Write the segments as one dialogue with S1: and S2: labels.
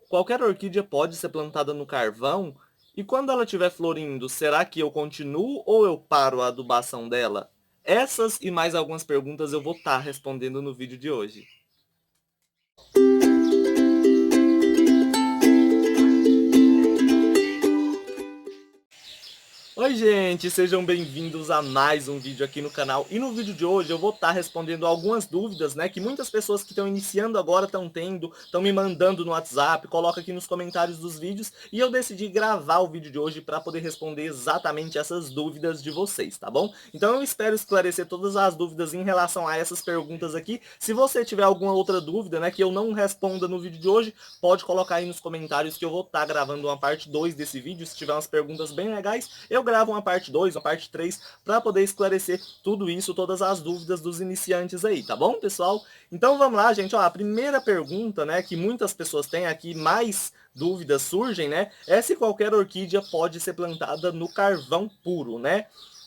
S1: Qualquer orquídea pode ser plantada no carvão? E quando ela estiver florindo, será que eu continuo ou eu paro a adubação dela? Essas e mais algumas perguntas eu vou estar respondendo no vídeo de hoje. Oi gente, sejam bem-vindos a mais um vídeo aqui no canal. E no vídeo de hoje eu vou estar respondendo algumas dúvidas, né, que muitas pessoas que estão iniciando agora estão tendo, estão me mandando no WhatsApp, coloca aqui nos comentários dos vídeos, e eu decidi gravar o vídeo de hoje para poder responder exatamente essas dúvidas de vocês, tá bom? Então eu espero esclarecer todas as dúvidas em relação a essas perguntas aqui. Se você tiver alguma outra dúvida, né, que eu não responda no vídeo de hoje, pode colocar aí nos comentários que eu vou estar gravando uma parte 2 desse vídeo. Se tiver umas perguntas bem legais, eu gravo uma parte 2, uma parte 3, para poder esclarecer tudo isso, todas as dúvidas dos iniciantes aí, tá bom, pessoal? Então vamos lá, gente. Ó, a primeira pergunta, né, que muitas pessoas têm aqui, mais dúvidas surgem, né, é se qualquer orquídea pode ser plantada no carvão puro, né?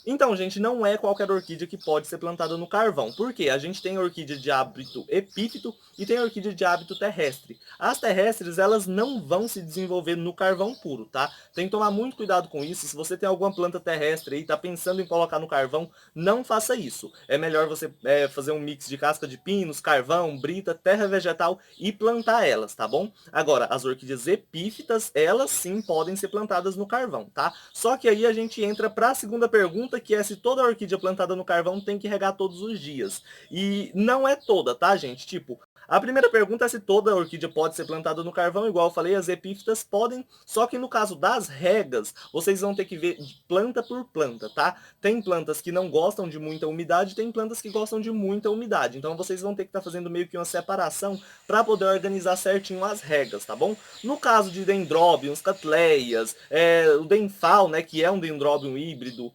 S1: Então, gente, não é qualquer orquídea que pode ser plantada no carvão. Por quê? A gente tem orquídea de hábito epífito e tem orquídea de hábito terrestre. As terrestres, elas não vão se desenvolver no carvão puro, tá? Tem que tomar muito cuidado com isso. Se você tem alguma planta terrestre aí e tá pensando em colocar no carvão, não faça isso. É melhor você fazer um mix de casca de pinos, carvão, brita, terra vegetal e plantar elas, tá bom? Agora, as orquídeas epífitas, elas sim podem ser plantadas no carvão, tá? Só que aí a gente entra para a segunda pergunta, que é se toda orquídea plantada no carvão tem que regar todos os dias. E não é toda, tá, gente? Tipo, a primeira pergunta é se toda orquídea pode ser plantada no carvão, igual eu falei, as epífitas podem, só que no caso das regas, vocês vão ter que ver planta por planta, tá? Tem plantas que não gostam de muita umidade, tem plantas que gostam de muita umidade, então vocês vão ter que estar fazendo meio que uma separação para poder organizar certinho as regas, tá bom? No caso de dendróbions, catleias, o denfal, né, que é um dendróbium híbrido,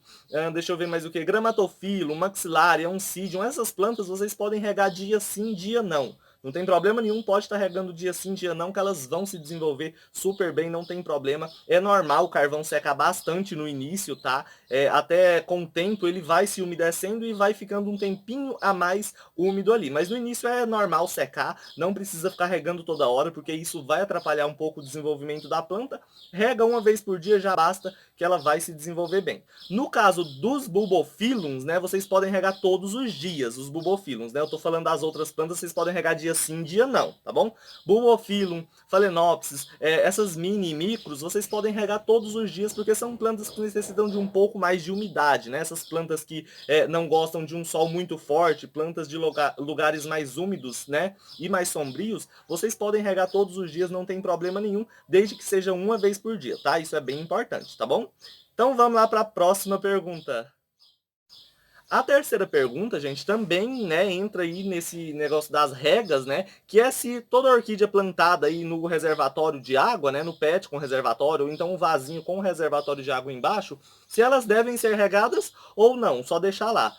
S1: deixa eu ver mais o que, gramatofilo, maxilária, oncidium, essas plantas vocês podem regar dia sim, dia não. Não tem problema nenhum, pode estar regando dia sim, dia não, que elas vão se desenvolver super bem, não tem problema. É normal o carvão secar bastante no início, tá? Até com o tempo ele vai se umedecendo e vai ficando um tempinho a mais úmido ali. Mas no início é normal secar, não precisa ficar regando toda hora, porque isso vai atrapalhar um pouco o desenvolvimento da planta. Rega uma vez por dia já basta, que ela vai se desenvolver bem. No caso dos bulbophyllums, né, vocês podem regar todos os dias, os bulbophyllums, né? Eu tô falando das outras plantas, vocês podem regar dia sim, dia não, tá bom? Bulbophyllum, phalaenopsis, essas mini e micros, vocês podem regar todos os dias, porque são plantas que necessitam de um pouco mais de umidade, né? Essas plantas que não gostam de um sol muito forte, plantas de lugares mais úmidos, né, e mais sombrios, vocês podem regar todos os dias, não tem problema nenhum, desde que seja uma vez por dia, tá? Isso é bem importante, tá bom? Então vamos lá para a próxima pergunta. A terceira pergunta, gente, também, né, entra aí nesse negócio das regas, né, que é se toda orquídea plantada aí no reservatório de água, né, no pet com reservatório, ou então um vasinho com reservatório de água embaixo, se elas devem ser regadas ou não, só deixar lá.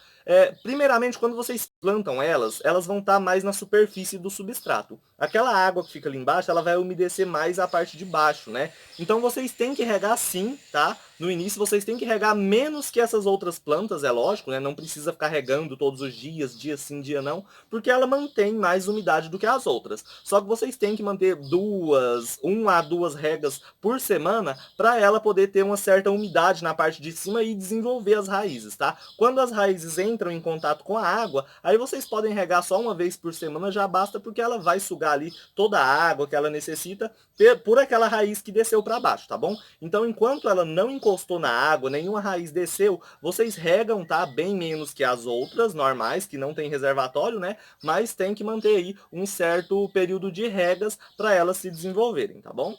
S1: Primeiramente, quando vocês plantam elas, elas vão estar mais na superfície do substrato. Aquela água que fica ali embaixo, ela vai umedecer mais a parte de baixo, né? Então vocês têm que regar sim, tá? No início vocês têm que regar menos que essas outras plantas, é lógico, né? Não precisa ficar regando todos os dias, dia sim, dia não, porque ela mantém mais umidade do que as outras. Só que vocês têm que manter uma a duas regas por semana para ela poder ter uma certa umidade na parte de cima e desenvolver as raízes, tá? Quando as raízes entram em contato com a água, aí vocês podem regar só uma vez por semana, já basta, porque ela vai sugar ali toda a água que ela necessita por aquela raiz que desceu para baixo, tá bom? Então, enquanto ela não encostou na água, nenhuma raiz desceu, vocês regam, tá? Bem menos que as outras normais, que não tem reservatório, né? Mas tem que manter aí um certo período de regas para elas se desenvolverem, tá bom?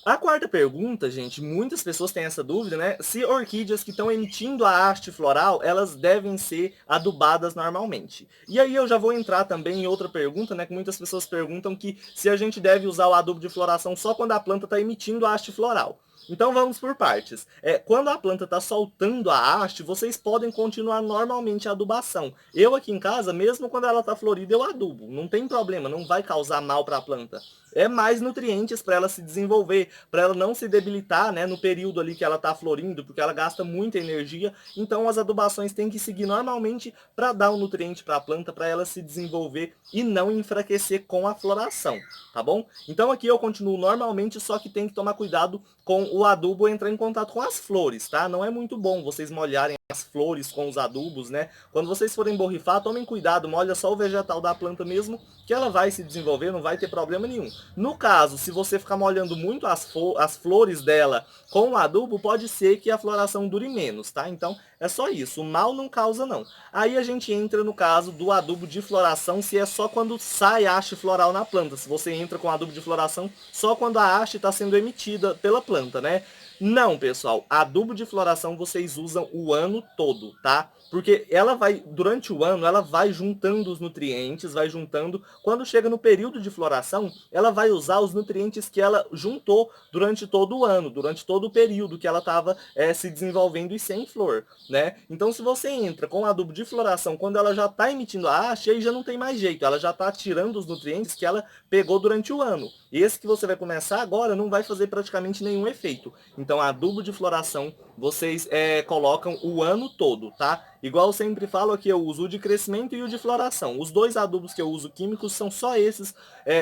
S1: A quarta pergunta, gente, muitas pessoas têm essa dúvida, né? Se orquídeas que estão emitindo a haste floral, elas devem ser adubadas normalmente. E aí eu já vou entrar também em outra pergunta, né? Que muitas pessoas perguntam que se a gente deve usar o adubo de floração só quando a planta está emitindo a haste floral. Então vamos por partes. Quando a planta está soltando a haste, vocês podem continuar normalmente a adubação. Eu aqui em casa, mesmo quando ela está florida, eu adubo. Não tem problema, não vai causar mal para a planta. mais nutrientes para ela se desenvolver, para ela não se debilitar, né, no período ali que ela está florindo, porque ela gasta muita energia. Então as adubações têm que seguir normalmente para dar um nutriente para a planta, para ela se desenvolver e não enfraquecer com a floração, tá bom? Então aqui eu continuo normalmente, só que tem que tomar cuidado com o adubo entrar em contato com as flores, tá? Não é muito bom vocês molharem as flores com os adubos, né? Quando vocês forem borrifar, tomem cuidado, molha só o vegetal da planta mesmo, que ela vai se desenvolver, não vai ter problema nenhum. No caso, se você ficar molhando muito as flores dela com o adubo, pode ser que a floração dure menos, tá? Então é só isso, o mal não causa não. Aí a gente entra no caso do adubo de floração, se é só quando sai a haste floral na planta, se você entra com adubo de floração só quando a haste está sendo emitida pela planta, né? Não, pessoal, adubo de floração vocês usam o ano todo, tá? Porque ela vai, durante o ano, ela vai juntando os nutrientes, vai juntando. Quando chega no período de floração, ela vai usar os nutrientes que ela juntou durante todo o ano, durante todo o período que ela estava se desenvolvendo e sem flor, né? Então, se você entra com adubo de floração, quando ela já está emitindo a haste, aí já não tem mais jeito, ela já está tirando os nutrientes que ela pegou durante o ano. E esse que você vai começar agora não vai fazer praticamente nenhum efeito. Então, adubo de floração vocês colocam o ano todo, tá? Igual eu sempre falo aqui, eu uso o de crescimento e o de floração. Os dois adubos que eu uso químicos são só esses.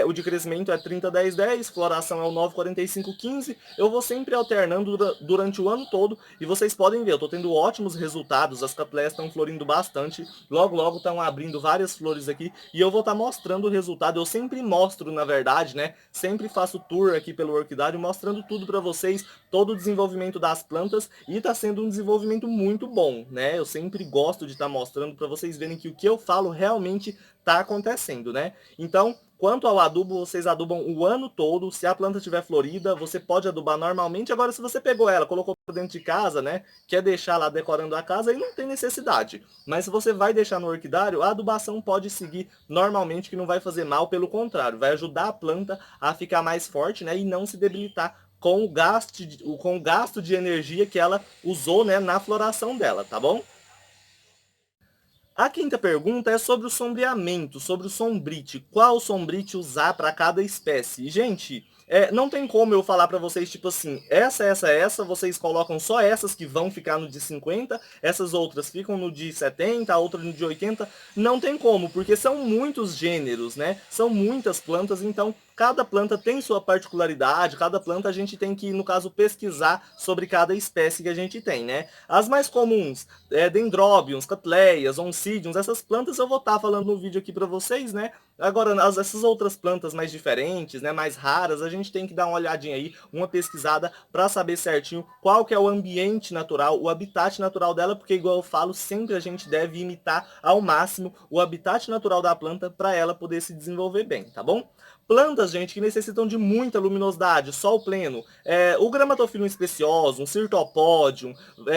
S1: O de crescimento é 30-10-10, floração é o 9-45-15. Eu vou sempre alternando durante o ano todo e vocês podem ver, eu estou tendo ótimos resultados, as catleias estão florindo bastante, logo logo estão abrindo várias flores aqui e eu vou estar mostrando o resultado. Eu sempre mostro, na verdade, né? Sempre faço tour aqui pelo Orquidário mostrando tudo para vocês, todo o desenvolvimento das plantas e está sendo um desenvolvimento muito bom, né? Eu sempre gosto de estar mostrando para vocês verem que o que eu falo realmente está acontecendo, né? Então, quanto ao adubo, vocês adubam o ano todo. Se a planta estiver florida, você pode adubar normalmente. Agora, se você pegou ela, colocou dentro de casa, né? Quer deixar lá decorando a casa, aí não tem necessidade. Mas se você vai deixar no orquidário, a adubação pode seguir normalmente, que não vai fazer mal, pelo contrário, vai ajudar a planta a ficar mais forte, né? E não se debilitar com o gasto de energia que ela usou, né, na floração dela, tá bom? A quinta pergunta é sobre o sombreamento, sobre o sombrite. Qual sombrite usar para cada espécie? E, gente, não tem como eu falar para vocês, tipo assim, essa, vocês colocam só essas que vão ficar no de 50, essas outras ficam no de 70, a outra no de 80. Não tem como, porque são muitos gêneros, né? São muitas plantas, então cada planta tem sua particularidade, cada planta a gente tem que, no caso, pesquisar sobre cada espécie que a gente tem, né? As mais comuns, dendróbions, catleias, oncidiums, essas plantas eu vou estar falando no vídeo aqui para vocês, né? Agora, essas outras plantas mais diferentes, né, mais raras, a gente tem que dar uma olhadinha aí, uma pesquisada para saber certinho qual que é o ambiente natural, o habitat natural dela, porque igual eu falo, sempre a gente deve imitar ao máximo o habitat natural da planta para ela poder se desenvolver bem, tá bom? Plantas, gente, que necessitam de muita luminosidade, sol pleno, o Grammatophyllum speciosum, Cirtopodium,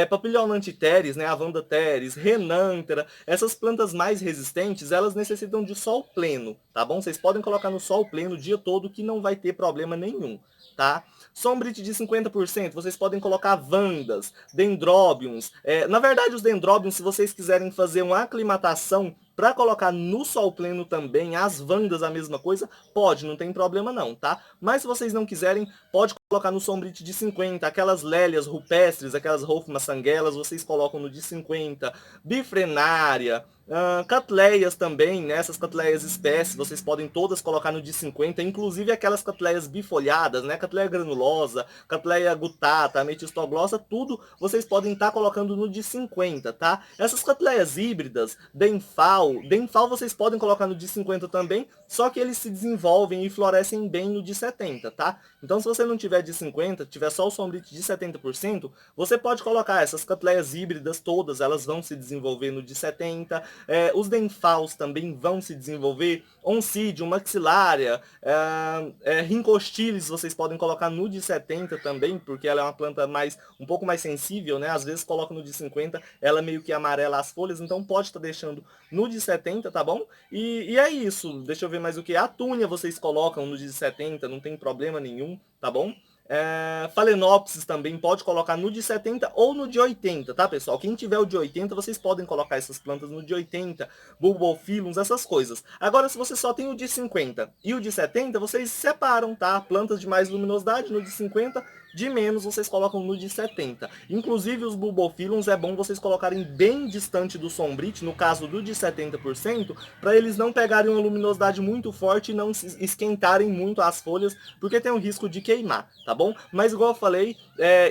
S1: Papillion antiteres, né, a Vanda teres, Renanthera, essas plantas mais resistentes, elas necessitam de sol pleno, tá bom? Vocês podem colocar no sol pleno o dia todo que não vai ter problema nenhum, tá? Sombrite de 50%, vocês podem colocar vandas, dendróbions. Na verdade, os dendróbions, se vocês quiserem fazer uma aclimatação para colocar no sol pleno também, as vandas a mesma coisa, pode, não tem problema não, tá? Mas se vocês não quiserem, pode colocar no sombrite de 50, aquelas lélias rupestres, aquelas Rofmas sanguelas, vocês colocam no de 50, bifrenária, catleias também, né? Essas catleias espécies, vocês podem todas colocar no de 50, inclusive aquelas catleias bifolhadas, né? Catleia granulosa, catleia gutata, ametistoglossa, tudo vocês podem estar colocando no de 50, tá? Essas catleias híbridas, denfal vocês podem colocar no de 50 também, só que eles se desenvolvem e florescem bem no de 70, tá? Então se você não tiver de 50, tiver só o sombrite de 70%, você pode colocar essas catleias híbridas todas, elas vão se desenvolver no de 70, os denfals também vão se desenvolver, oncidium, maxilária, rincostilis vocês podem colocar no de 70 também, porque ela é uma planta um pouco mais sensível, né? Às vezes coloca no de 50, ela meio que amarela as folhas, então pode estar deixando no de 70, tá bom? E é isso, deixa eu ver mais o que. A túnia vocês colocam no de 70, não tem problema nenhum, tá bom? Phalaenopsis também pode colocar no de 70 ou no de 80, tá, pessoal? Quem tiver o de 80, vocês podem colocar essas plantas no de 80, Bulbophyllums, essas coisas. Agora, se você só tem o de 50 e o de 70, vocês separam, tá? Plantas de mais luminosidade no de 50, de menos vocês colocam no de 70. Inclusive, os Bulbophyllums é bom vocês colocarem bem distante do Sombrite, no caso do de 70%, para eles não pegarem uma luminosidade muito forte e não esquentarem muito as folhas, porque tem o risco de queimar, tá bom? Mas igual eu falei,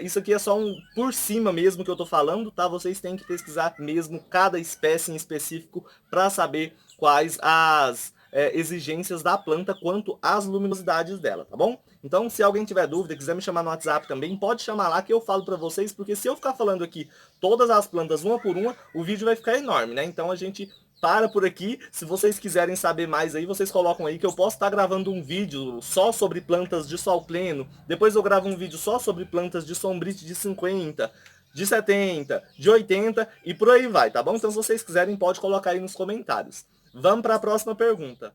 S1: isso aqui é só um por cima mesmo que eu tô falando, tá? Vocês têm que pesquisar mesmo cada espécie em específico para saber quais as exigências da planta quanto às luminosidades dela, tá bom? Então, se alguém tiver dúvida, quiser me chamar no WhatsApp também, pode chamar lá que eu falo para vocês, porque se eu ficar falando aqui todas as plantas uma por uma, o vídeo vai ficar enorme, né? Então a gente para por aqui. Se vocês quiserem saber mais aí, vocês colocam aí que eu posso estar gravando um vídeo só sobre plantas de sol pleno. Depois eu gravo um vídeo só sobre plantas de sombrite de 50, de 70, de 80 e por aí vai, tá bom? Então se vocês quiserem, pode colocar aí nos comentários. Vamos para a próxima pergunta.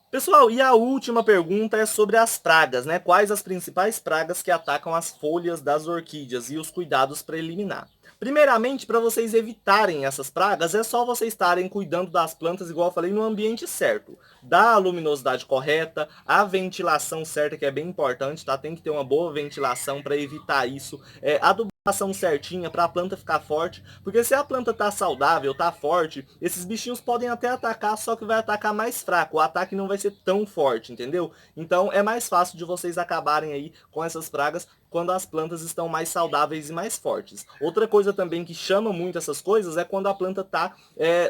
S1: Pessoal, e a última pergunta é sobre as pragas, né? Quais as principais pragas que atacam as folhas das orquídeas e os cuidados para eliminar? Primeiramente, para vocês evitarem essas pragas, é só vocês estarem cuidando das plantas, igual eu falei, no ambiente certo. Da luminosidade correta, a ventilação certa, que é bem importante, tá? Tem que ter uma boa ventilação para evitar isso. Adubação certinha para a planta ficar forte, porque se a planta tá saudável, tá forte, esses bichinhos podem até atacar, só que vai atacar mais fraco, o ataque não vai ser tão forte, entendeu? Então é mais fácil de vocês acabarem aí com essas pragas quando as plantas estão mais saudáveis e mais fortes. Outra coisa também que chama muito essas coisas é quando a planta tá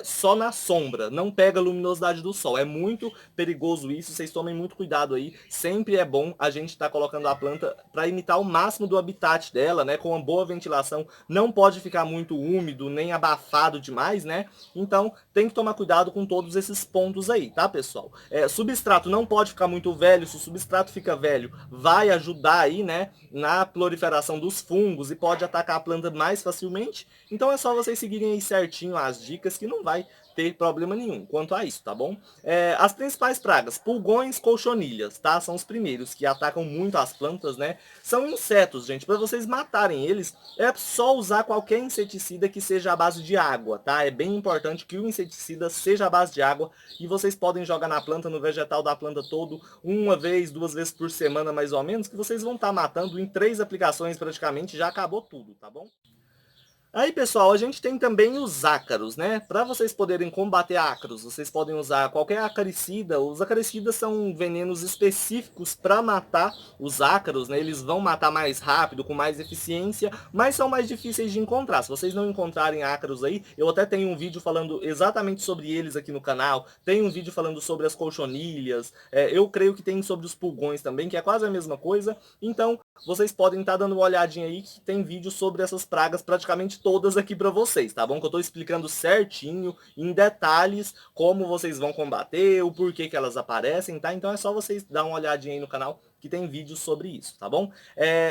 S1: só na sombra, não pega a luminosidade do sol. É muito perigoso isso, vocês tomem muito cuidado aí. Sempre é bom a gente estar colocando a planta para imitar o máximo do habitat dela, né? Com uma boa ventilação, não pode ficar muito úmido, nem abafado demais, né? Então tem que tomar cuidado com todos esses pontos aí, tá, pessoal? Substrato não pode ficar muito velho. Se o substrato fica velho, vai ajudar aí, né, na proliferação dos fungos e pode atacar a planta mais facilmente. Então é só vocês seguirem aí certinho as dicas que não vai ter problema nenhum quanto a isso, tá bom? As principais pragas, pulgões, colchonilhas, tá? São os primeiros que atacam muito as plantas, né? São insetos, gente. Para vocês matarem eles, é só usar qualquer inseticida que seja à base de água, tá? É bem importante que o inseticida seja à base de água e vocês podem jogar na planta, no vegetal da planta todo, uma vez, 2 vezes por semana mais ou menos, que vocês vão estar matando em 3 aplicações praticamente, já acabou tudo, tá bom? Aí, pessoal, a gente tem também os ácaros, né? Para vocês poderem combater ácaros, vocês podem usar qualquer acaricida. Os acaricidas são venenos específicos para matar os ácaros, né? Eles vão matar mais rápido, com mais eficiência, mas são mais difíceis de encontrar. Se vocês não encontrarem ácaros aí, eu até tenho um vídeo falando exatamente sobre eles aqui no canal. Tem um vídeo falando sobre as colchonilhas. Eu creio que tem sobre os pulgões também, que é quase a mesma coisa. Então, vocês podem estar dando uma olhadinha aí que tem vídeo sobre essas pragas praticamente todas aqui para vocês, tá bom? Que eu tô explicando certinho, em detalhes, como vocês vão combater, o porquê que elas aparecem, tá? Então é só vocês dar uma olhadinha aí no canal que tem vídeos sobre isso, tá bom?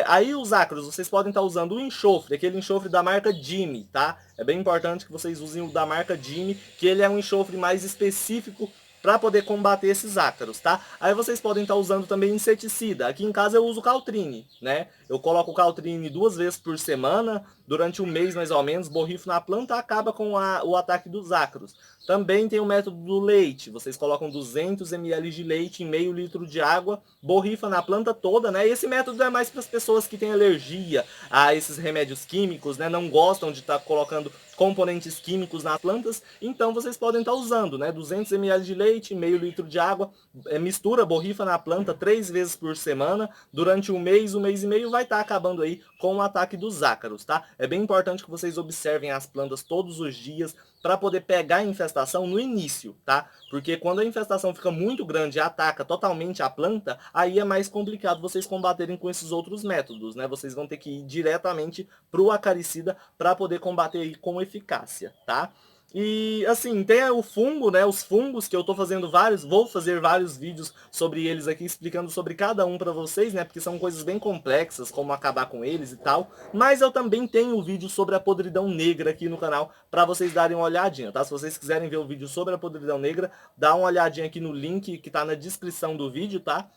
S1: Aí os ácaros, vocês podem estar usando o enxofre, aquele enxofre da marca Jimmy, tá? É bem importante que vocês usem o da marca Jimmy, que ele é um enxofre mais específico para poder combater esses ácaros, tá? Aí vocês podem estar usando também inseticida. Aqui em casa eu uso Caltrine, né? Eu coloco o Caltrine 2 vezes por semana, durante um mês mais ou menos, borrifo na planta, acaba com o ataque dos ácaros. Também tem o método do leite. Vocês colocam 200 ml de leite em meio litro de água, borrifa na planta toda, né? E esse método é mais para as pessoas que têm alergia a esses remédios químicos, né? Não gostam de estar colocando componentes químicos nas plantas, então vocês podem estar usando, né? 200 ml de leite, meio litro de água, mistura, borrifa na planta 3 vezes por semana, durante um mês e meio, vai estar acabando aí com o ataque dos ácaros, tá? É bem importante que vocês observem as plantas todos os dias para poder pegar a infestação no início, tá? Porque quando a infestação fica muito grande e ataca totalmente a planta, aí é mais complicado vocês combaterem com esses outros métodos, né? Vocês vão ter que ir diretamente pro acaricida para poder combater aí com eficácia, tá? E assim, tem o fungo, né? Os fungos que eu tô fazendo vou fazer vários vídeos sobre eles aqui, explicando sobre cada um para vocês, né? Porque são coisas bem complexas, como acabar com eles e tal. Mas eu também tenho um vídeo sobre a podridão negra aqui no canal para vocês darem uma olhadinha, tá? Se vocês quiserem ver o vídeo sobre a podridão negra, dá uma olhadinha aqui no link que tá na descrição do vídeo, tá?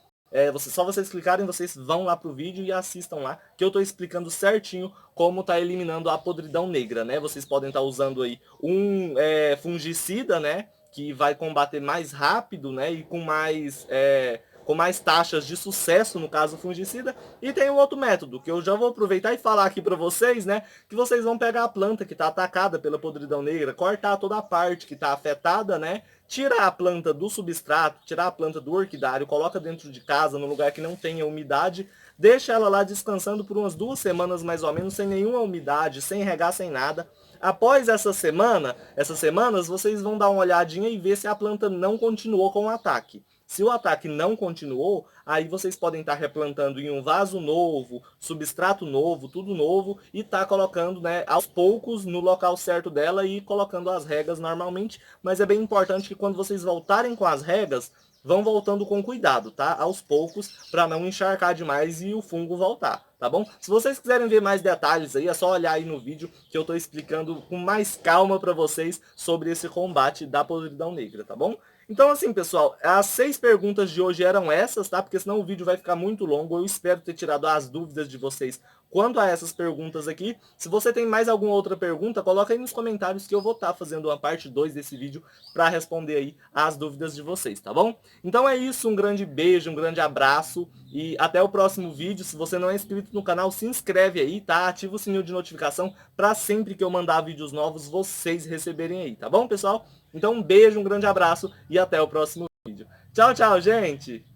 S1: Só vocês clicarem, vocês vão lá pro vídeo e assistam lá, que eu tô explicando certinho como tá eliminando a podridão negra, né? Vocês podem estar usando aí um fungicida, né? Que vai combater mais rápido, né? E com mais taxas de sucesso, no caso fungicida. E tem um outro método, que eu já vou aproveitar e falar aqui para vocês, né? Que vocês vão pegar a planta que está atacada pela podridão negra, cortar toda a parte que está afetada, né? Tirar a planta do substrato, tirar a planta do orquidário, coloca dentro de casa, no lugar que não tenha umidade, deixa ela lá descansando por umas 2 semanas mais ou menos, sem nenhuma umidade, sem regar, sem nada. Após essas semanas, vocês vão dar uma olhadinha e ver se a planta não continuou com o ataque. Se o ataque não continuou, aí vocês podem estar replantando em um vaso novo, substrato novo, tudo novo, e tá colocando, né, aos poucos no local certo dela e colocando as regas normalmente. Mas é bem importante que quando vocês voltarem com as regas, vão voltando com cuidado, tá? Aos poucos, para não encharcar demais e o fungo voltar, tá bom? Se vocês quiserem ver mais detalhes aí, é só olhar aí no vídeo que eu tô explicando com mais calma para vocês sobre esse combate da podridão negra, tá bom? Então assim, pessoal, as 6 perguntas de hoje eram essas, tá? Porque senão o vídeo vai ficar muito longo. Eu espero ter tirado as dúvidas de vocês quanto a essas perguntas aqui. Se você tem mais alguma outra pergunta, coloca aí nos comentários que eu vou estar fazendo uma parte 2 desse vídeo para responder aí as dúvidas de vocês, tá bom? Então é isso, um grande beijo, um grande abraço e até o próximo vídeo. Se você não é inscrito no canal, se inscreve aí, tá? Ativa o sininho de notificação para sempre que eu mandar vídeos novos, vocês receberem aí, tá bom, pessoal? Então um beijo, um grande abraço e até o próximo vídeo. Tchau, tchau, gente!